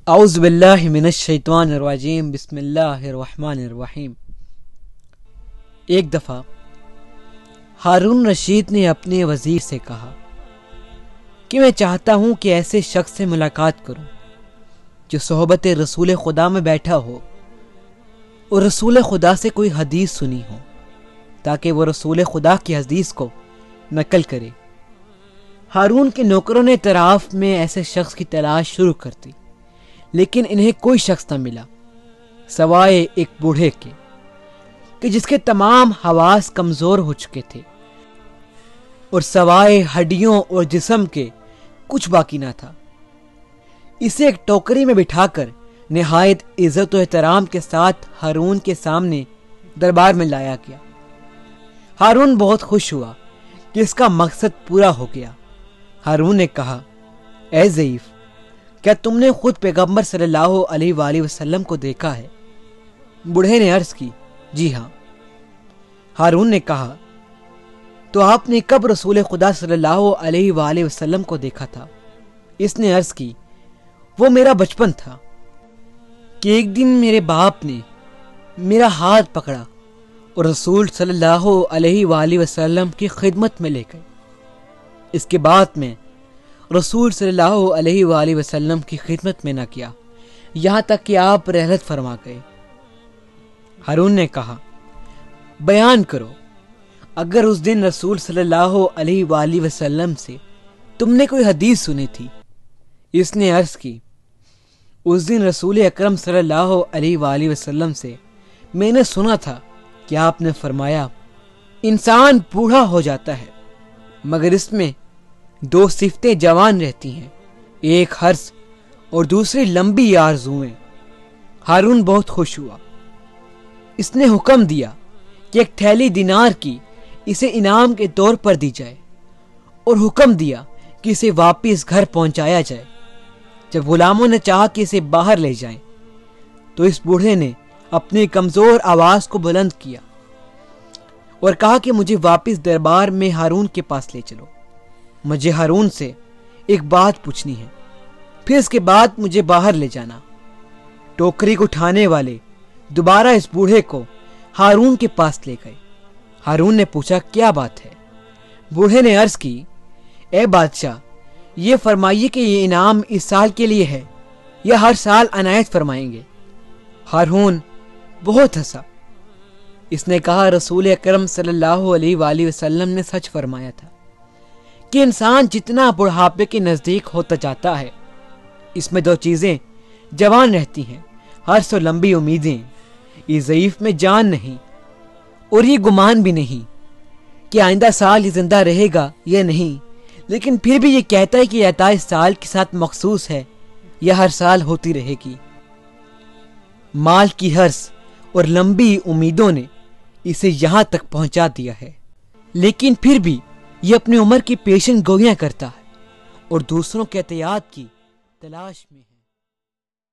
اعوذ باللہ من الشیطان الرجیم بسم اللہ الرحمن الرحیم۔ ایک دفعہ ہارون رشید نے اپنے وزیر سے کہا کہ میں چاہتا ہوں کہ ایسے شخص سے ملاقات کروں جو صحبت رسول خدا میں بیٹھا ہو اور رسول خدا سے کوئی حدیث سنی ہو تاکہ وہ رسول خدا کی حدیث کو نقل کرے۔ ہارون کے نوکروں نے طرف میں ایسے شخص کی تلاش شروع کر دی، لیکن انہیں کوئی شخص نہ ملا سوائے ایک بوڑھے کے کہ جس کے تمام حواس کمزور ہو چکے تھے اور سوائے ہڈیوں اور جسم کے کچھ باقی نہ تھا۔ اسے ایک ٹوکری میں بٹھا کر نہایت عزت و احترام کے ساتھ ہارون کے سامنے دربار میں لایا گیا۔ ہارون بہت خوش ہوا کہ اس کا مقصد پورا ہو گیا۔ ہارون نے کہا، اے ضعیف، کیا تم نے خود پیغمبر صلی اللہ علیہ وآلہ وسلم کو دیکھا ہے؟ بوڑھے نے عرض کی، جی ہاں۔ ہارون نے کہا، تو آپ نے کب رسول خدا صلی اللہ علیہ وآلہ وسلم کو دیکھا تھا؟ اس نے عرض کی، وہ میرا بچپن تھا کہ ایک دن میرے باپ نے میرا ہاتھ پکڑا اور رسول صلی اللہ علیہ وآلہ وسلم کی خدمت میں لے گئے۔ اس کے بعد میں رسول صلی اللہ علیہ وآلہ وسلم کی خدمت میں نہ کیا یہاں تک کہ آپ رحلت فرما گئے۔ ہارون نے کہا، بیان کرو، اگر اس دن رسول صلی اللہ علیہ وآلہ وسلم سے تم نے کوئی حدیث سنی تھی؟ اس نے عرض کی، اس دن رسول اکرم صلی اللہ علیہ وآلہ وسلم سے میں نے سنا تھا کہ آپ نے فرمایا، انسان بوڑھا ہو جاتا ہے مگر اس میں دو صفتیں جوان رہتی ہیں، ایک حرص اور دوسری لمبی آرزوئیں۔ ہارون بہت خوش ہوا۔ اس نے حکم دیا کہ ایک تھیلی دینار کی اسے انعام کے طور پر دی جائے اور حکم دیا کہ اسے واپس گھر پہنچایا جائے۔ جب غلاموں نے چاہا کہ اسے باہر لے جائیں تو اس بوڑھے نے اپنی کمزور آواز کو بلند کیا اور کہا کہ مجھے واپس دربار میں ہارون کے پاس لے چلو، مجھے ہارون سے ایک بات پوچھنی ہے، پھر اس کے بعد مجھے باہر لے جانا۔ ٹوکری کو اٹھانے والے دوبارہ اس بوڑھے کو ہارون کے پاس لے گئے۔ ہارون نے پوچھا، کیا بات ہے؟ بوڑھے نے عرض کی، اے بادشاہ، یہ فرمائیے کہ یہ انعام اس سال کے لیے ہے یا ہر سال عنایت فرمائیں گے؟ ہارون بہت ہنسا۔ اس نے کہا، رسول اکرم صلی اللہ علیہ وآلہ وسلم نے سچ فرمایا تھا کہ انسان جتنا بڑھاپے کے نزدیک ہوتا جاتا ہے اس میں دو چیزیں جوان رہتی ہیں، حرص و لمبی امیدیں۔ یہ ضعیف میں جان نہیں اور یہ گمان بھی نہیں کہ آئندہ سال یہ زندہ رہے گا یا نہیں، لیکن پھر بھی یہ کہتا ہے کہ یہ عطا اس سال کے ساتھ مخصوص ہے یا ہر سال ہوتی رہے گی۔ مال کی حرص اور لمبی امیدوں نے اسے یہاں تک پہنچا دیا ہے، لیکن پھر بھی یہ اپنی عمر کی پیشن گوئیاں کرتا ہے اور دوسروں کے احتیاط کی تلاش میں ہے۔